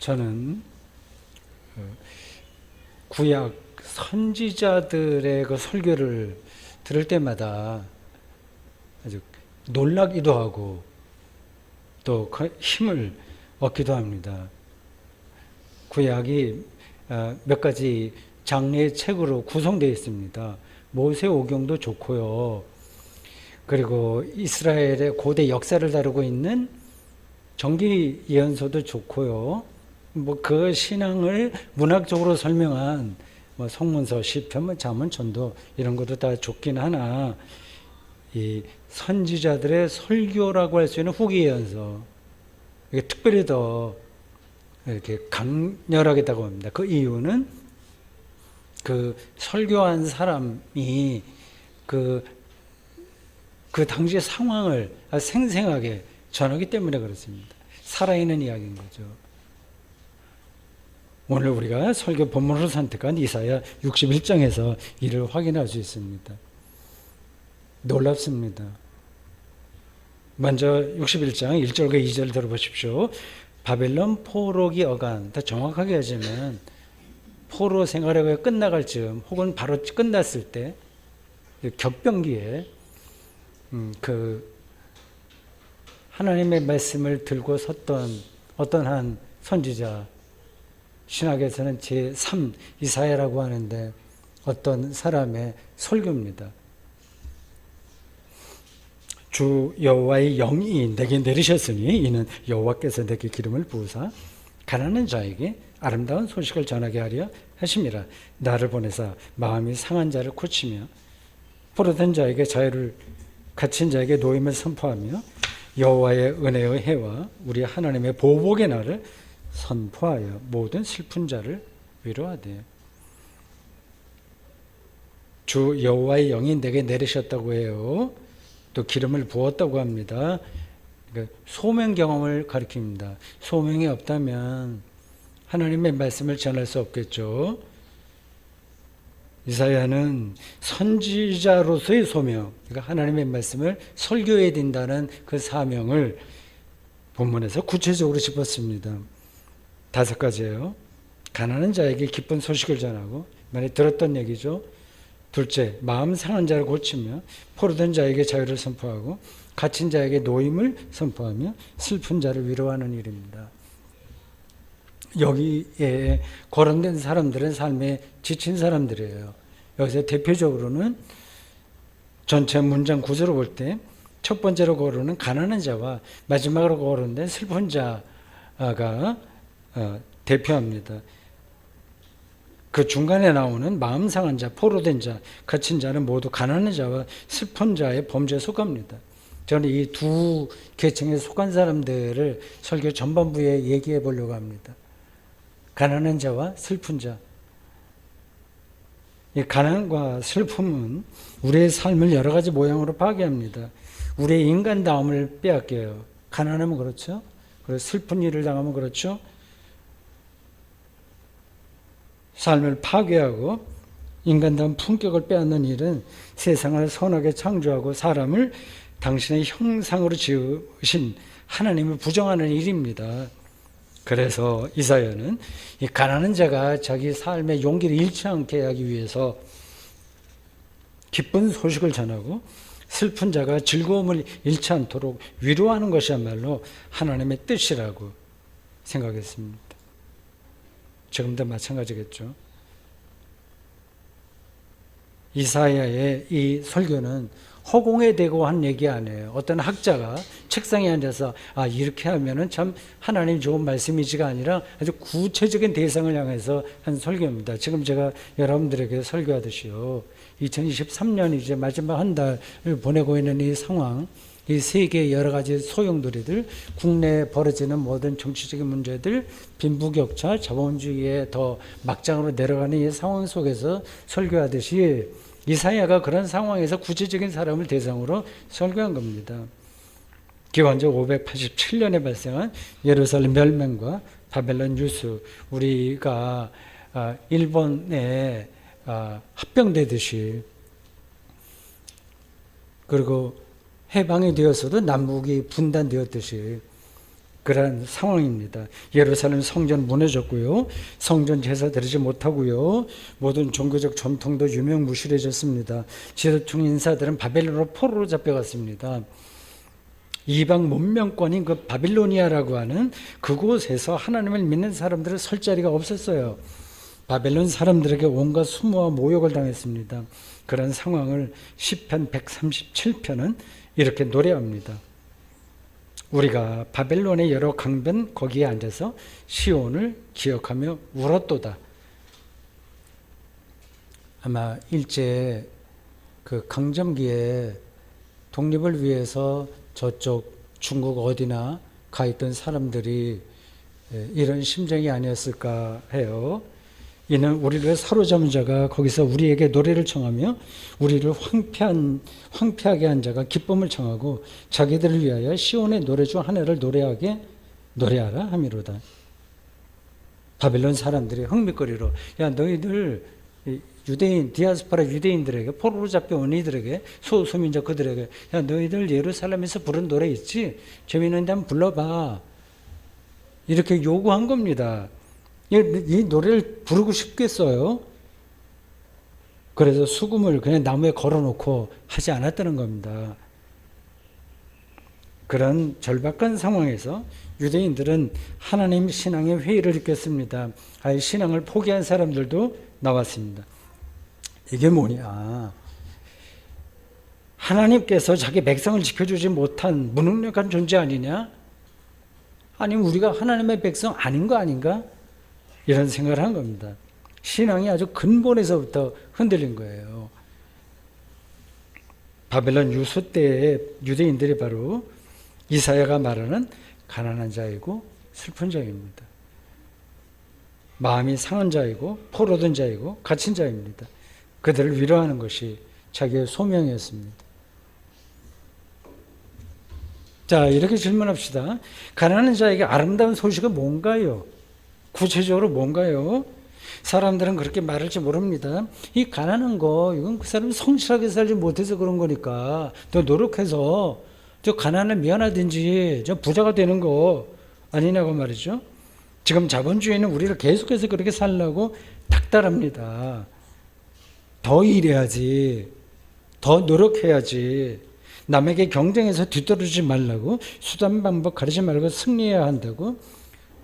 저는 구약 선지자들의 그 설교를 들을 때마다 아주 놀라기도 하고 또 힘을 얻기도 합니다. 구약이 몇 가지 장르의 책으로 구성되어 있습니다. 모세오경도 좋고요. 그리고 이스라엘의 고대 역사를 다루고 있는 정기 예언서도 좋고요. 그 신앙을 문학적으로 설명한 성문서, 시편, 잠언, 전도 이런 것도 다 좋긴 하나 이 선지자들의 설교라고 할 수 있는 후기 예언서 이게 특별히 더 이렇게 강렬하겠다고 합니다. 그 이유는 그 설교한 사람이 그 당시의 상황을 생생하게 전하기 때문에 그렇습니다. 살아있는 이야기인 거죠. 오늘 우리가 설교 본문으로 선택한 이사야 61장에서 이를 확인할 수 있습니다. 놀랍습니다. 먼저 61장 1절과 2절 들어보십시오. 바벨론 포로기 어간, 더 정확하게 하자면 포로 생활이 끝나갈 즈음 혹은 바로 끝났을 때 격변기에 하나님의 말씀을 들고 섰던 어떤 한 선지자, 신학에서는 제3 이사야라고 하는데 어떤 사람의 설교입니다. 주 여호와의 영이 내게 내리셨으니 이는 여호와께서 내게 기름을 부으사 가난한 자에게 아름다운 소식을 전하게 하려 하심이라. 나를 보내사 마음이 상한 자를 고치며 포로된 자에게 자유를, 갇힌 자에게 노임을 선포하며 여호와의 은혜의 해와 우리 하나님의 보복의 날을 선포하여 모든 슬픈 자를 위로하되. 주 여호와의 영이 내게 내리셨다고 해요. 또 기름을 부었다고 합니다. 그러니까 소명 경험을 가리킵니다. 소명이 없다면 하나님의 말씀을 전할 수 없겠죠. 이사야는 선지자로서의 소명, 그러니까 하나님의 말씀을 설교해야 된다는 그 사명을 본문에서 구체적으로 짚었습니다. 5가지예요. 가난한 자에게 기쁜 소식을 전하고, 많이 들었던 얘기죠. 둘째, 마음 상한 자를 고치며 포로된 자에게 자유를 선포하고 갇힌 자에게 노임을 선포하며 슬픈 자를 위로하는 일입니다. 여기에 거론된 사람들은 삶에 지친 사람들이에요. 여기서 대표적으로는 전체 문장 구조로 볼 때 첫 번째로 거론은 가난한 자와 마지막으로 거론된 슬픈 자가 대표합니다. 그 중간에 나오는 마음 상한 자, 포로된 자, 갇힌 자는 모두 가난한 자와 슬픈 자의 범죄에 속합니다. 저는 이 두 계층에 속한 사람들을 설교 전반부에 얘기해 보려고 합니다. 가난한 자와 슬픈 자. 이 가난과 슬픔은 우리의 삶을 여러 가지 모양으로 파괴합니다. 우리의 인간다움을 빼앗겨요. 가난하면 그렇죠. 그리고 슬픈 일을 당하면 그렇죠. 삶을 파괴하고 인간다운 품격을 빼앗는 일은 세상을 선하게 창조하고 사람을 당신의 형상으로 지으신 하나님을 부정하는 일입니다. 그래서 이사야는 이 가난한 자가 자기 삶의 용기를 잃지 않게 하기 위해서 기쁜 소식을 전하고 슬픈 자가 즐거움을 잃지 않도록 위로하는 것이야말로 하나님의 뜻이라고 생각했습니다. 지금도 마찬가지겠죠. 이사야의 이 설교는 허공에 대고 한 얘기 아니에요. 어떤 학자가 책상에 앉아서 이렇게 하면은 참 하나님 좋은 말씀이지가 아니라 아주 구체적인 대상을 향해서 한 설교입니다. 지금 제가 여러분들에게 설교하듯이요. 2023년 이제 마지막 한 달을 보내고 있는 이 상황, 이 세계의 여러 가지 소용돌이들, 국내에 벌어지는 모든 정치적인 문제들, 빈부격차, 자본주의의 더 막장으로 내려가는 이 상황 속에서 설교하듯이 이사야가 그런 상황에서 구체적인 사람을 대상으로 설교한 겁니다. 기원전 587년에 발생한 예루살렘 멸망과 바벨론 유수, 우리가 일본에 합병되듯이, 그리고 해방이 되었어도 남북이 분단되었듯이 그러한 상황입니다. 예루살렘 성전 무너졌고요. 성전 제사 드리지 못하고요. 모든 종교적 전통도 유명무실해졌습니다. 지도층 인사들은 바벨론으로 포로로 잡혀갔습니다. 이방 문명권인 그 바빌로니아라고 하는 그곳에서 하나님을 믿는 사람들을 설 자리가 없었어요. 바벨론 사람들에게 온갖 수모와 모욕을 당했습니다. 그런 상황을 시편 137편은 이렇게 노래합니다. 우리가 바벨론의 여러 강변 거기에 앉아서 시온을 기억하며 울었도다. 아마 일제 그 강점기에 독립을 위해서 저쪽 중국 어디나 가 있던 사람들이 이런 심정이 아니었을까 해요. 이는 우리를 사로잡은 자가 거기서 우리에게 노래를 청하며 우리를 황폐하게 한 자가 기쁨을 청하고 자기들을 위하여 시온의 노래 중 하나를 노래하라 함이로다. 바벨론 사람들이 흥미거리로 야 너희들 유대인 디아스포라 유대인들에게 포로로 잡혀온 이들에게 소수민족 그들에게 야 너희들 예루살렘에서 부른 노래 있지? 재미있는데 한번 불러봐. 이렇게 요구한 겁니다. 이 노래를 부르고 싶겠어요? 그래서 수금을 그냥 나무에 걸어놓고 하지 않았다는 겁니다. 그런 절박한 상황에서 유대인들은 하나님 신앙의 회의를 일으켰습니다. 아예 신앙을 포기한 사람들도 나왔습니다. 이게 뭐냐? 하나님께서 자기 백성을 지켜주지 못한 무능력한 존재 아니냐? 아니면 우리가 하나님의 백성 아닌 거 아닌가? 이런 생각을 한 겁니다. 신앙이 아주 근본에서부터 흔들린 거예요. 바벨론 유수 때의 유대인들이 바로 이사야가 말하는 가난한 자이고 슬픈 자입니다. 마음이 상한 자이고 포로된 자이고 갇힌 자입니다. 그들을 위로하는 것이 자기의 소명이었습니다. 자, 이렇게 질문합시다. 가난한 자에게 아름다운 소식은 뭔가요? 구체적으로 뭔가요? 사람들은 그렇게 말할지 모릅니다. 이 가난한 거, 이건 그 사람이 성실하게 살지 못해서 그런 거니까 더 노력해서 저 가난을 면하든지 저 부자가 되는 거 아니냐고 말이죠. 지금 자본주의는 우리를 계속해서 그렇게 살라고 닥달합니다. 더 일해야지, 더 노력해야지, 남에게 경쟁해서 뒤떨어지지 말라고, 수단 방법 가리지 말고 승리해야 한다고,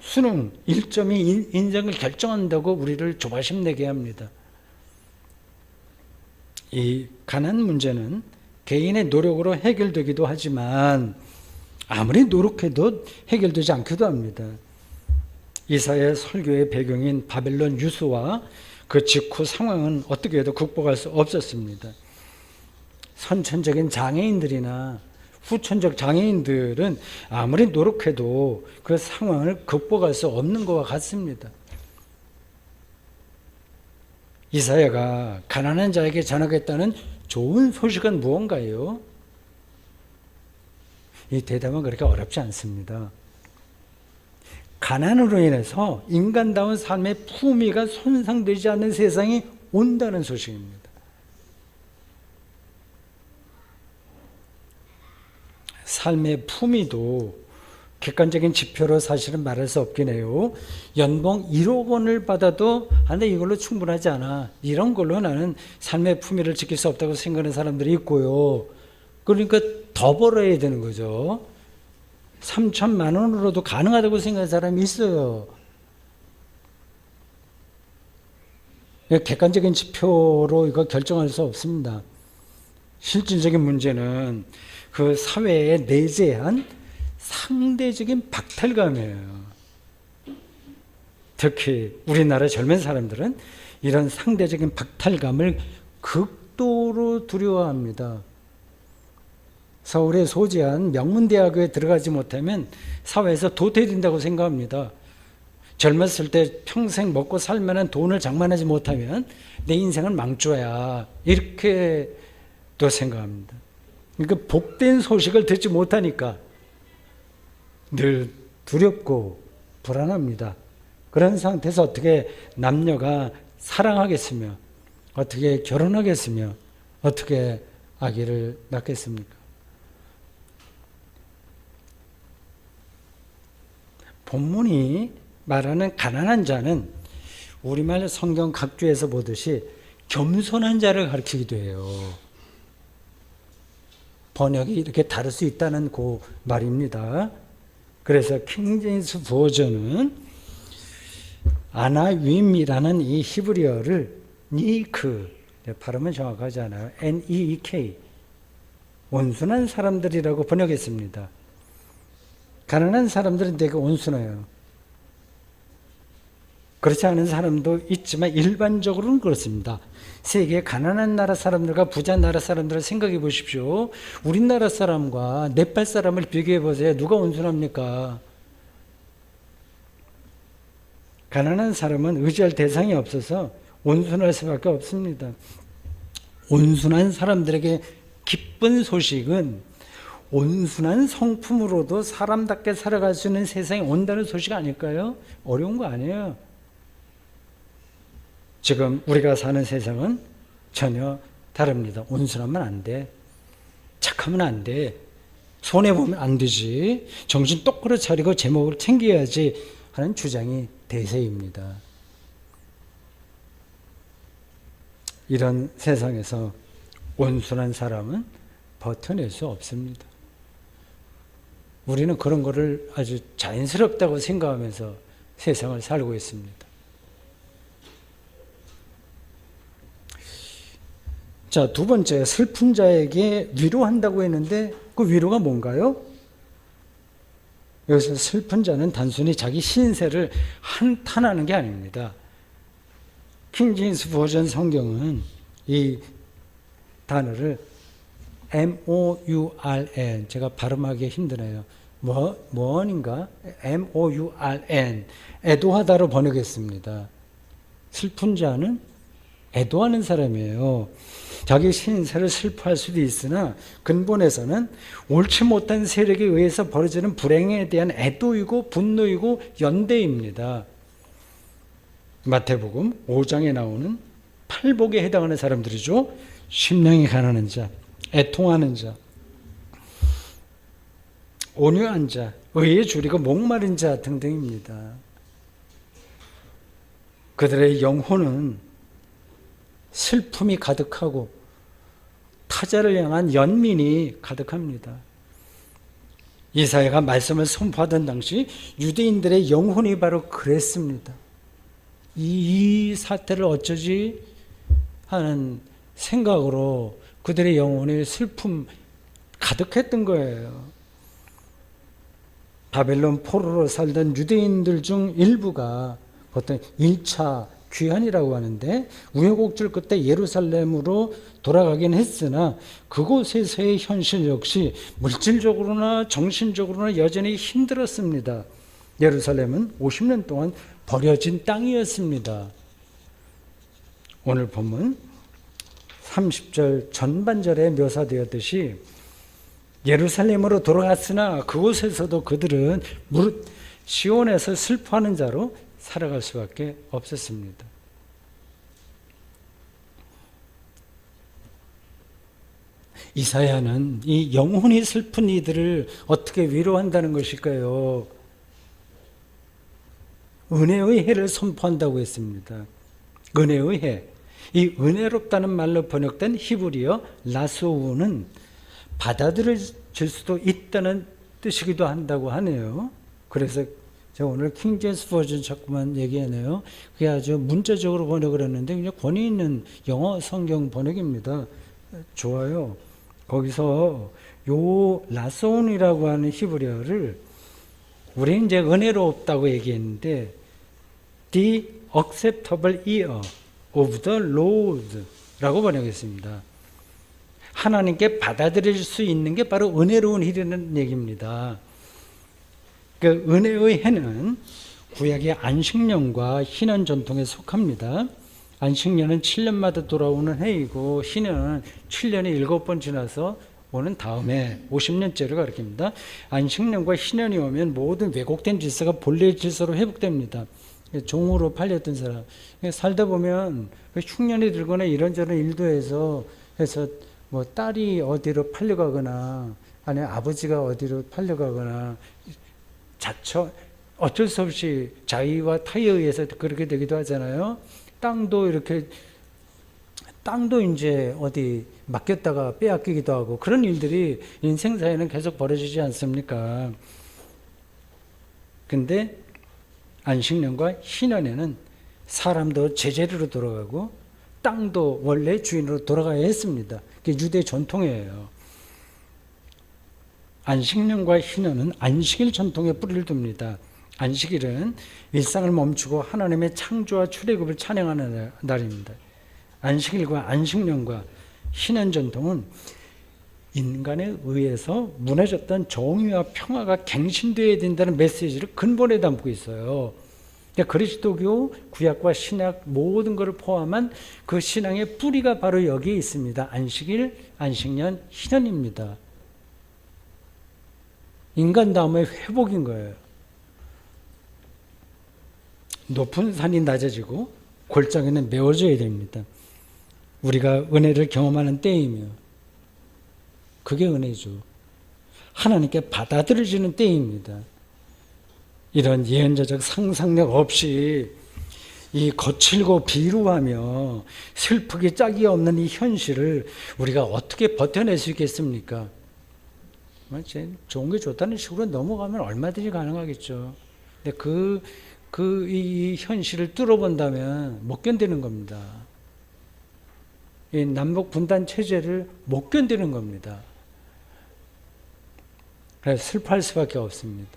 수능 1점이 인생을 결정한다고 우리를 조바심 내게 합니다. 이 가난 문제는 개인의 노력으로 해결되기도 하지만 아무리 노력해도 해결되지 않기도 합니다. 이사야의 설교의 배경인 바벨론 유수와 그 직후 상황은 어떻게 해도 극복할 수 없었습니다. 선천적인 장애인들이나 후천적 장애인들은 아무리 노력해도 그 상황을 극복할 수 없는 것과 같습니다. 이사야가 가난한 자에게 전하겠다는 좋은 소식은 무언가요? 이 대답은 그렇게 어렵지 않습니다. 가난으로 인해서 인간다운 삶의 품위가 손상되지 않는 세상이 온다는 소식입니다. 삶의 품위도 객관적인 지표로 사실은 말할 수 없긴 해요. 연봉 1억 원을 받아도 근데 이걸로 충분하지 않아. 이런 걸로 나는 삶의 품위를 지킬 수 없다고 생각하는 사람들이 있고요. 그러니까 더 벌어야 되는 거죠. 3천만 원으로도 가능하다고 생각하는 사람이 있어요. 객관적인 지표로 이거 결정할 수 없습니다. 실질적인 문제는 그 사회에 내재한 상대적인 박탈감이에요. 특히 우리나라 젊은 사람들은 이런 상대적인 박탈감을 극도로 두려워합니다. 서울에 소재한 명문대학교에 들어가지 못하면 사회에서 도태된다고 생각합니다. 젊었을 때 평생 먹고 살 만한 돈을 장만하지 못하면 내 인생은 망조야. 이렇게 또 생각합니다. 그러니까 복된 소식을 듣지 못하니까 늘 두렵고 불안합니다. 그런 상태에서 어떻게 남녀가 사랑하겠으며 어떻게 결혼하겠으며 어떻게 아기를 낳겠습니까? 본문이 말하는 가난한 자는 우리말 성경 각주에서 보듯이 겸손한 자를 가리키기도 해요. 번역이 이렇게 다를 수 있다는 그 말입니다. 그래서 킹제임스 버전은 아나윈이라는 이 히브리어를 니크, 발음은 정확하지 않아요. N-E-E-K, 온순한 사람들이라고 번역했습니다. 가난한 사람들은 되게 온순해요. 그렇지 않은 사람도 있지만 일반적으로는 그렇습니다. 세계 가난한 나라 사람들과 부자 나라 사람들을 생각해 보십시오. 우리나라 사람과 네팔 사람을 비교해 보세요. 누가 온순합니까? 가난한 사람은 의지할 대상이 없어서 온순할 수밖에 없습니다. 온순한 사람들에게 기쁜 소식은 온순한 성품으로도 사람답게 살아갈 수 있는 세상이 온다는 소식 아닐까요? 어려운 거 아니에요. 지금 우리가 사는 세상은 전혀 다릅니다. 온순하면 안 돼. 착하면 안 돼. 손해보면 안 되지. 정신 똑바로 차리고 제목을 챙겨야지 하는 주장이 대세입니다. 이런 세상에서 온순한 사람은 버텨낼 수 없습니다. 우리는 그런 거를 아주 자연스럽다고 생각하면서 세상을 살고 있습니다. 자, 두 번째, 슬픈 자에게 위로한다고 했는데 그 위로가 뭔가요? 여기서 슬픈 자는 단순히 자기 신세를 한탄하는 게 아닙니다. 킹제임스 버전 성경은 이 단어를 M-O-U-R-N, 제가 발음하기 힘드네요. 뭐인가? M-O-U-R-N, 애도하다로 번역했습니다. 슬픈 자는 애도하는 사람이에요. 자기 신세를 슬퍼할 수도 있으나 근본에서는 옳지 못한 세력에 의해서 벌어지는 불행에 대한 애도이고 분노이고 연대입니다. 마태복음 5장에 나오는 팔복에 해당하는 사람들이죠. 심령이 가난한 자, 애통하는 자, 온유한 자, 의에 줄이고 목마른 자 등등입니다. 그들의 영혼은 슬픔이 가득하고 타자를 향한 연민이 가득합니다. 이사야가 말씀을 선포하던 당시 유대인들의 영혼이 바로 그랬습니다. 이 사태를 어쩌지 하는 생각으로 그들의 영혼이 슬픔 가득했던 거예요. 바벨론 포로로 살던 유대인들 중 일부가 보통 1차 귀환이라고 하는데 우여곡절 끝에 예루살렘으로 돌아가긴 했으나 그곳에서의 현실 역시 물질적으로나 정신적으로나 여전히 힘들었습니다. 예루살렘은 50년 동안 버려진 땅이었습니다. 오늘 본문 30절 전반절에 묘사되었듯이 예루살렘으로 돌아갔으나 그곳에서도 그들은 무릇 시온에서 슬퍼하는 자로 살아갈 수밖에 없었습니다. 이사야는 이 영혼이 슬픈 이들을 어떻게 위로한다는 것일까요? 은혜의 해를 선포한다고 했습니다. 은혜의 해. 이 은혜롭다는 말로 번역된 히브리어 라소우는 받아들여질 수도 있다는 뜻이기도 한다고 하네요. 그래서 제가 오늘 킹제임스 버전 자꾸만 얘기하네요. 그게 아주 문자적으로 번역을 했는데 그냥 권위 있는 영어 성경 번역입니다. 좋아요. 거기서 요 라소운이라고 하는 히브리어를 우리는 이제 은혜롭다고 얘기했는데 The acceptable ear of the Lord라고 번역했습니다. 하나님께 받아들일 수 있는 게 바로 은혜로운 일이라는 얘기입니다. 그 은혜의 해는 구약의 안식년과 희년 전통에 속합니다. 안식년은 7년마다 돌아오는 해이고 희년은 7년이 7번 지나서 오는 다음에 50년째를 가리킵니다. 안식년과 희년이 오면 모든 왜곡된 질서가 본래의 질서로 회복됩니다. 종으로 팔렸던 사람 살다 보면 흉년이 들거나 이런저런 일도 해서 뭐 딸이 어디로 팔려가거나 아니면 아버지가 어디로 팔려가거나 자처 어쩔 수 없이 자의와 타의에 의해서 그렇게 되기도 하잖아요. 땅도 이제 어디 맡겼다가 빼앗기기도 하고 그런 일들이 인생사에는 계속 벌어지지 않습니까? 근데 안식년과 희년에는 사람도 제자리로 돌아가고 땅도 원래 주인으로 돌아가야 했습니다. 그게 유대 전통이에요. 안식년과 희년은 안식일 전통에 뿌리를 둡니다. 안식일은 일상을 멈추고 하나님의 창조와 출애굽을 찬양하는 날입니다. 안식일과 안식년과 희년 전통은 인간에 의해서 무너졌던 정의와 평화가 갱신되어야 된다는 메시지를 근본에 담고 있어요. 그리스도교 구약과 신약 모든 것을 포함한 그 신앙의 뿌리가 바로 여기에 있습니다. 안식일, 안식년, 희년입니다. 인간 다음에 회복인 거예요. 높은 산이 낮아지고 골짜기는 메워져야 됩니다. 우리가 은혜를 경험하는 때이며 그게 은혜죠. 하나님께 받아들여지는 때입니다. 이런 예언자적 상상력 없이 이 거칠고 비루하며 슬프기 짝이 없는 이 현실을 우리가 어떻게 버텨낼 수 있겠습니까? 좋은 게 좋다는 식으로 넘어가면 얼마든지 가능하겠죠. 근데 이 현실을 뚫어본다면 못 견디는 겁니다. 이 남북 분단 체제를 못 견디는 겁니다. 그래서 슬퍼할 수밖에 없습니다.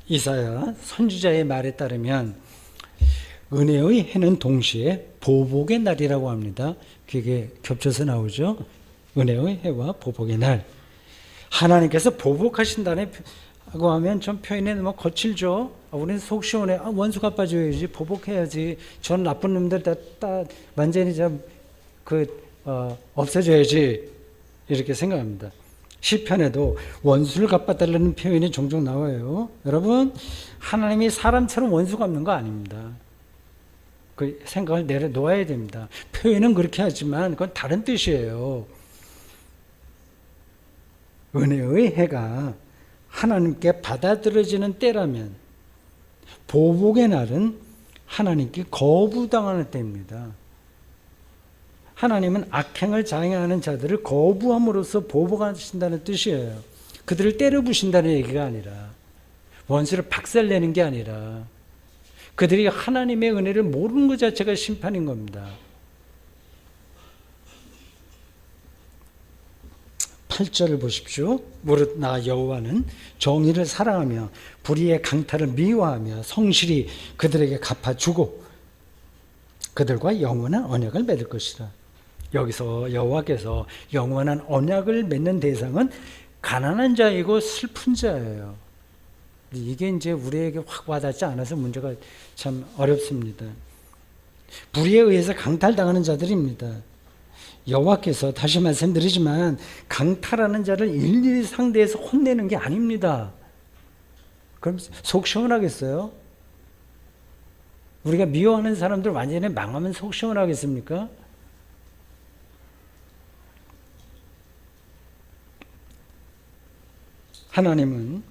이사야 선지자의 말에 따르면 은혜의 해는 동시에 보복의 날이라고 합니다. 그게 겹쳐서 나오죠. 은혜의 해와 보복의 날. 하나님께서 보복하신다고 하면 좀 표현이 너무 거칠죠. 우리는 속 시원해. 원수 갚아줘야지. 보복해야지. 전 나쁜 놈들 다 완전히 없애줘야지. 이렇게 생각합니다. 시편에도 원수를 갚아달라는 표현이 종종 나와요. 여러분, 하나님이 사람처럼 원수 갚는 거 아닙니다. 그 생각을 내려놓아야 됩니다. 표현은 그렇게 하지만 그건 다른 뜻이에요. 은혜의 해가 하나님께 받아들여지는 때라면 보복의 날은 하나님께 거부당하는 때입니다. 하나님은 악행을 자행하는 자들을 거부함으로써 보복하신다는 뜻이에요. 그들을 때려부신다는 얘기가 아니라 원수를 박살내는 게 아니라 그들이 하나님의 은혜를 모르는 것 자체가 심판인 겁니다. 8절을 보십시오. 무릇 나 여호와는 정의를 사랑하며 불의의 강탈을 미워하며 성실히 그들에게 갚아주고 그들과 영원한 언약을 맺을 것이라. 여기서 여호와께서 영원한 언약을 맺는 대상은 가난한 자이고 슬픈 자예요. 이게 이제 우리에게 확 와닿지 않아서 문제가 참 어렵습니다. 불의에 의해서 강탈당하는 자들입니다. 여호와께서 다시 말씀드리지만 강탈하는 자를 일일이 상대해서 혼내는 게 아닙니다. 그럼 속 시원하겠어요? 우리가 미워하는 사람들 완전히 망하면 속 시원하겠습니까? 하나님은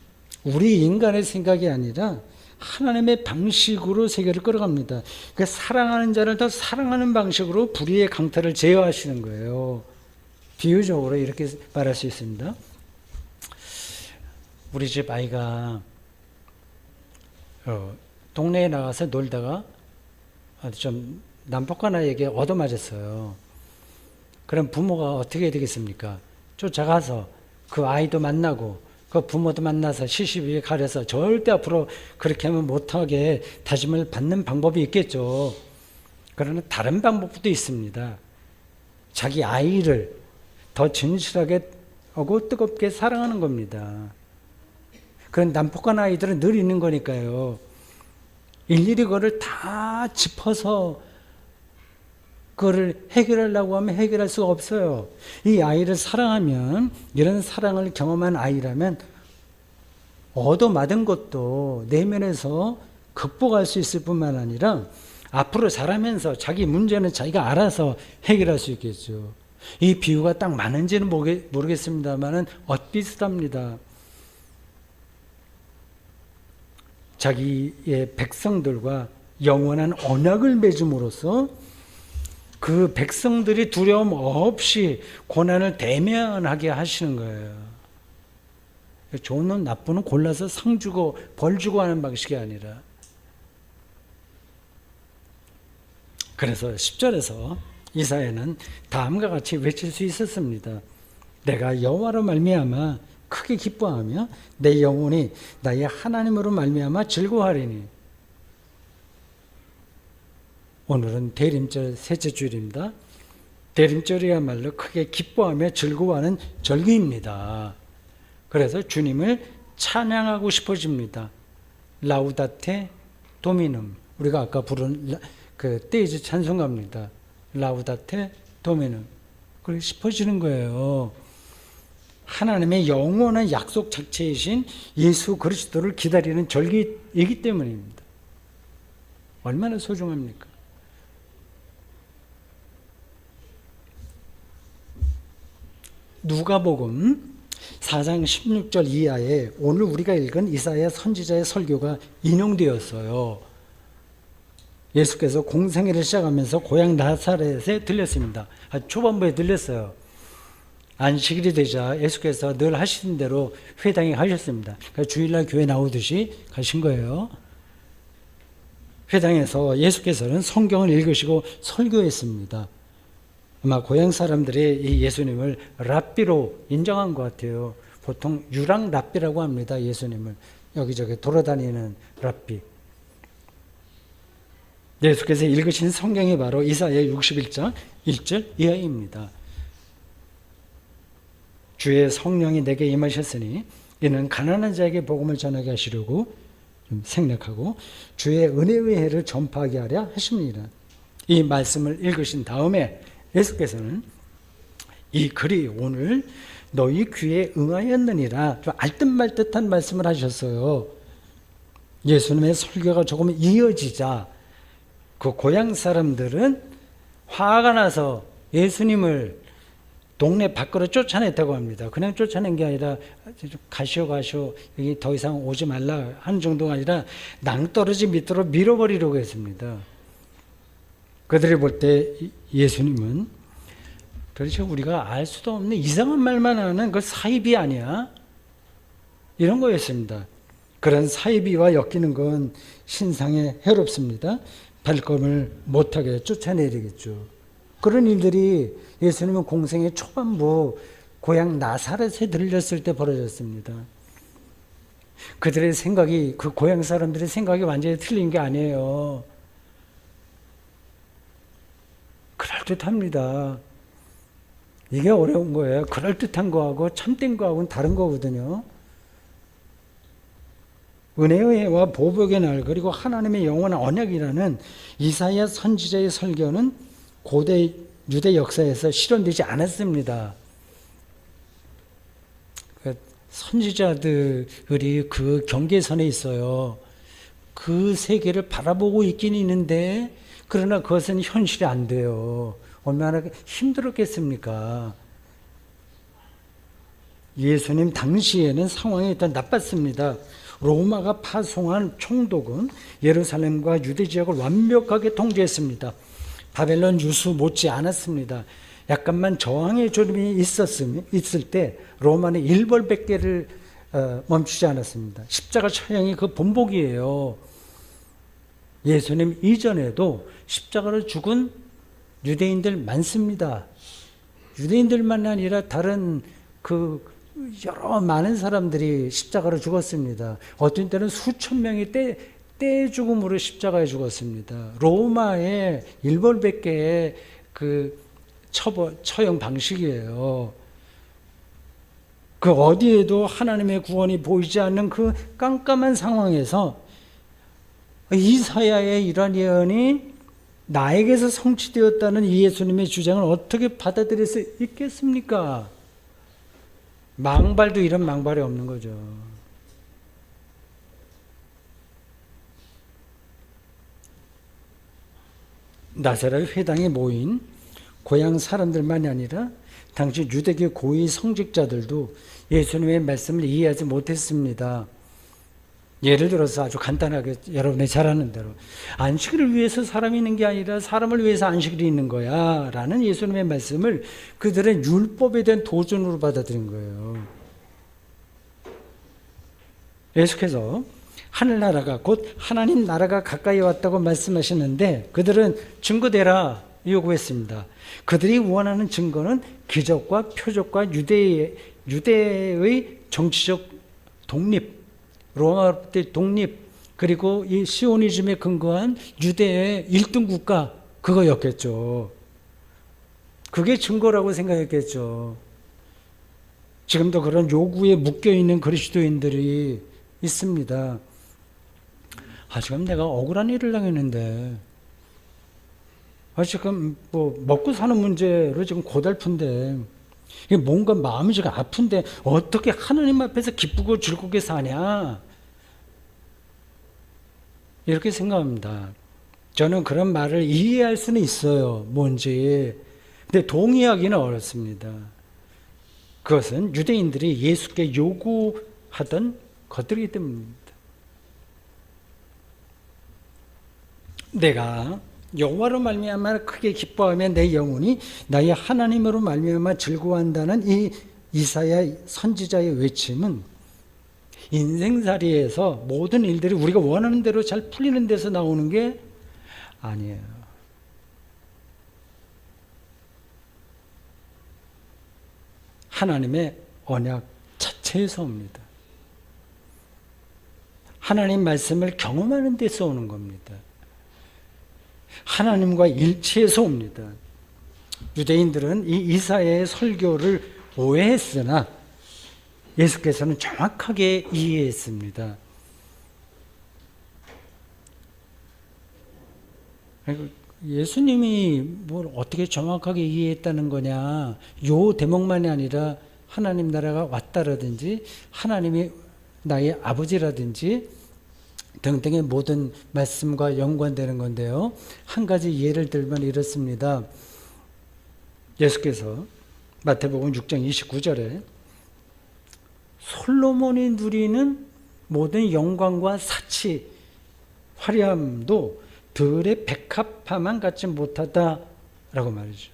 우리 인간의 생각이 아니라 하나님의 방식으로 세계를 끌어갑니다. 그러니까 사랑하는 자를 더 사랑하는 방식으로 불의의 강탈을 제어하시는 거예요. 비유적으로 이렇게 말할 수 있습니다. 우리 집 아이가 동네에 나가서 놀다가 좀 남폭한 아이에게 얻어맞았어요. 그럼 부모가 어떻게 해야 되겠습니까? 쫓아가서 그 아이도 만나고 그 부모도 만나서 시시비비 가려서 절대 앞으로 그렇게 하면 못하게 다짐을 받는 방법이 있겠죠. 그러나 다른 방법도 있습니다. 자기 아이를 더 진실하게 하고 뜨겁게 사랑하는 겁니다. 그런 난폭한 아이들은 늘 있는 거니까요. 일일이 그거를 다 짚어서 그거를 해결하려고 하면 해결할 수가 없어요. 이 아이를 사랑하면, 이런 사랑을 경험한 아이라면 얻어맞은 것도 내면에서 극복할 수 있을 뿐만 아니라 앞으로 자라면서 자기 문제는 자기가 알아서 해결할 수 있겠죠. 이 비유가 딱 맞는지는 모르겠습니다만은 엇비슷합니다. 자기의 백성들과 영원한 언약을 맺음으로써 그 백성들이 두려움 없이 고난을 대면하게 하시는 거예요. 좋은 놈 나쁜 놈 골라서 상 주고 벌 주고 하는 방식이 아니라. 그래서 10절에서 이사야는 다음과 같이 외칠 수 있었습니다. 내가 여호와로 말미암아 크게 기뻐하며 내 영혼이 나의 하나님으로 말미암아 즐거워하리니. 오늘은 대림절 셋째 주일입니다. 대림절이야말로 크게 기뻐하며 즐거워하는 절기입니다. 그래서 주님을 찬양하고 싶어집니다. 라우다테 도미눔. 우리가 아까 부른 그 떼이즈 찬송가입니다. 라우다테 도미눔. 그렇게 싶어지는 거예요. 하나님의 영원한 약속 자체이신 예수 그리스도를 기다리는 절기이기 때문입니다. 얼마나 소중합니까? 누가복음 4장 16절 이하에 오늘 우리가 읽은 이사야 선지자의 설교가 인용되었어요. 예수께서 공생애를 시작하면서 고향 나사렛에 들렸습니다. 초반부에 들렸어요. 안식일이 되자 예수께서 늘 하시는 대로 회당에 가셨습니다. 그러니까 주일날 교회 나오듯이 가신 거예요. 회당에서 예수께서는 성경을 읽으시고 설교했습니다. 아마 고향 사람들이 이 예수님을 랍비로 인정한 것 같아요. 보통 유랑 랍비라고 합니다. 예수님을 여기저기 돌아다니는 랍비. 예수께서 읽으신 성경이 바로 이사야 61장 1절 이하입니다. 주의 성령이 내게 임하셨으니 이는 가난한 자에게 복음을 전하게 하시려고 좀 생략하고 주의 은혜의 해를 전파하게 하려 하십니다. 이 말씀을 읽으신 다음에 예수께서는 이 글이 오늘 너희 귀에 응하였느니라 좀 알듯말듯한 말씀을 하셨어요. 예수님의 설교가 조금 이어지자 그 고향 사람들은 화가 나서 예수님을 동네 밖으로 쫓아냈다고 합니다. 그냥 쫓아낸 게 아니라 가시오 여기 더 이상 오지 말라 하는 정도가 아니라 낭떠러지 밑으로 밀어버리려고 했습니다. 그들이 볼 때 예수님은 도대체 우리가 알 수도 없는 이상한 말만 하는 그 사이비 아니야? 이런 거였습니다. 그런 사이비와 엮이는 건 신상에 해롭습니다. 발걸음을 못하게 쫓아내리겠죠. 그런 일들이 예수님은 공생의 초반부 고향 나사렛에 들렸을 때 벌어졌습니다. 그들의 생각이 그 고향 사람들의 생각이 완전히 틀린 게 아니에요. 그럴듯합니다. 이게 어려운 거예요. 그럴듯한 거하고 참된 거하고는 다른 거거든요. 은혜의 해와 보복의 날 그리고 하나님의 영원한 언약이라는 이사야 선지자의 설교는 고대 유대 역사에서 실현되지 않았습니다. 선지자들이 그 경계선에 있어요. 그 세계를 바라보고 있긴 있는데 그러나 그것은 현실이 안 돼요. 얼마나 힘들었겠습니까? 예수님 당시에는 상황이 일단 나빴습니다. 로마가 파송한 총독은 예루살렘과 유대 지역을 완벽하게 통제했습니다. 바벨론 유수 못지 않았습니다. 약간만 저항의 조짐이 있을 때 로마는 일벌백계를 멈추지 않았습니다. 십자가 처형이 그 본보기예요. 예수님 이전에도 십자가로 죽은 유대인들 많습니다. 유대인들만 아니라 다른 그 여러 많은 사람들이 십자가로 죽었습니다. 어떤 때는 수천 명이 때 죽음으로 십자가에 죽었습니다. 로마의 일벌백계의 그 처형 방식이에요. 그 어디에도 하나님의 구원이 보이지 않는 그 깜깜한 상황에서 이사야의 이러한 예언이 나에게서 성취되었다는 이 예수님의 주장을 어떻게 받아들일 수 있겠습니까? 망발도 이런 망발이 없는 거죠. 나사렛 회당에 모인 고향 사람들만이 아니라 당시 유대교 고위 성직자들도 예수님의 말씀을 이해하지 못했습니다. 예를 들어서 아주 간단하게 여러분이 잘 아는 대로 안식일을 위해서 사람이 있는 게 아니라 사람을 위해서 안식일이 있는 거야 라는 예수님의 말씀을 그들의 율법에 대한 도전으로 받아들인 거예요. 계속해서 하늘나라가 곧 하나님 나라가 가까이 왔다고 말씀하시는데 그들은 증거대라 요구했습니다. 그들이 원하는 증거는 기적과 표적과 유대의 정치적 독립, 로마 때 독립, 그리고 이 시오니즘에 근거한 유대의 1등 국가, 그거였겠죠. 그게 증거라고 생각했겠죠. 지금도 그런 요구에 묶여있는 그리스도인들이 있습니다. 지금 내가 억울한 일을 당했는데, 지금 뭐 먹고 사는 문제로 지금 고달픈데, 이게 뭔가 마음이 지금 아픈데 어떻게 하나님 앞에서 기쁘고 즐겁게 사냐? 이렇게 생각합니다. 저는 그런 말을 이해할 수는 있어요. 뭔지. 근데 동의하기는 어렵습니다. 그것은 유대인들이 예수께 요구하던 것들이기 때문입니다. 내가 여호와로 말미암아 크게 기뻐하며 내 영혼이 나의 하나님으로 말미암아 즐거워한다는 이 이사야 선지자의 외침은 인생살이에서 모든 일들이 우리가 원하는 대로 잘 풀리는 데서 나오는 게 아니에요. 하나님의 언약 자체에서 옵니다. 하나님 말씀을 경험하는 데서 오는 겁니다. 하나님과 일치해서 옵니다. 유대인들은 이 이사야의 설교를 오해했으나 예수께서는 정확하게 이해했습니다. 예수님이 뭘 어떻게 정확하게 이해했다는 거냐, 요 대목만이 아니라 하나님 나라가 왔다라든지 하나님이 나의 아버지라든지 등등의 모든 말씀과 연관되는 건데요. 한 가지 예를 들면 이렇습니다. 예수께서 마태복음 6장 29절에 솔로몬이 누리는 모든 영광과 사치, 화려함도 들의 백합화만 갖지 못하다라고 말이죠.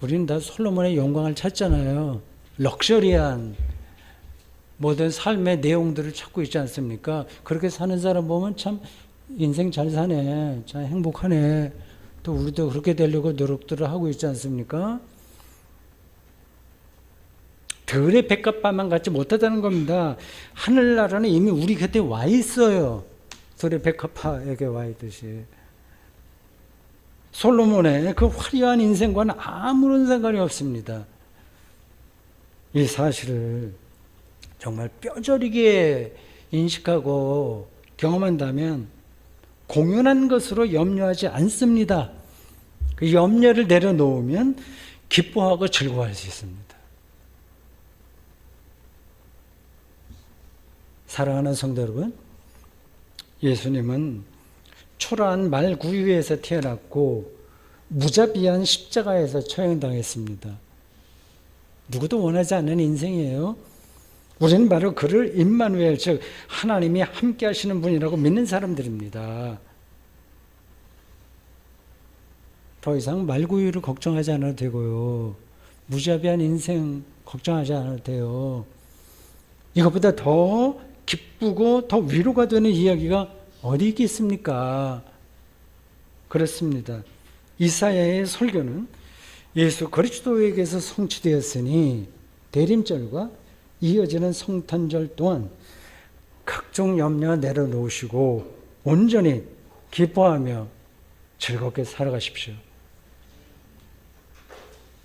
우리는 다 솔로몬의 영광을 찾잖아요. 럭셔리한 모든 삶의 내용들을 찾고 있지 않습니까? 그렇게 사는 사람 보면 참 인생 잘 사네, 참 행복하네. 또 우리도 그렇게 되려고 노력들을 하고 있지 않습니까? 들의 백합화만 갖지 못하다는 겁니다. 하늘나라는 이미 우리 곁에 와 있어요. 들의 백합화에게 와 있듯이. 솔로몬의 그 화려한 인생과는 아무런 상관이 없습니다. 이 사실을 정말 뼈저리게 인식하고 경험한다면 공연한 것으로 염려하지 않습니다. 그 염려를 내려놓으면 기뻐하고 즐거워할 수 있습니다. 사랑하는 성도 여러분, 예수님은 초라한 말구유에서 태어났고 무자비한 십자가에서 처형당했습니다. 누구도 원하지 않는 인생이에요. 우리는 바로 그를 임마누엘, 즉 하나님이 함께 하시는 분이라고 믿는 사람들입니다. 더 이상 말구유를 걱정하지 않아도 되고요. 무자비한 인생 걱정하지 않아도 돼요. 이것보다 더 기쁘고 더 위로가 되는 이야기가 어디 있겠습니까? 그렇습니다. 이사야의 설교는 예수 그리스도에게서 성취되었으니 대림절과 이어지는 성탄절 동안 각종 염려 내려놓으시고 온전히 기뻐하며 즐겁게 살아가십시오.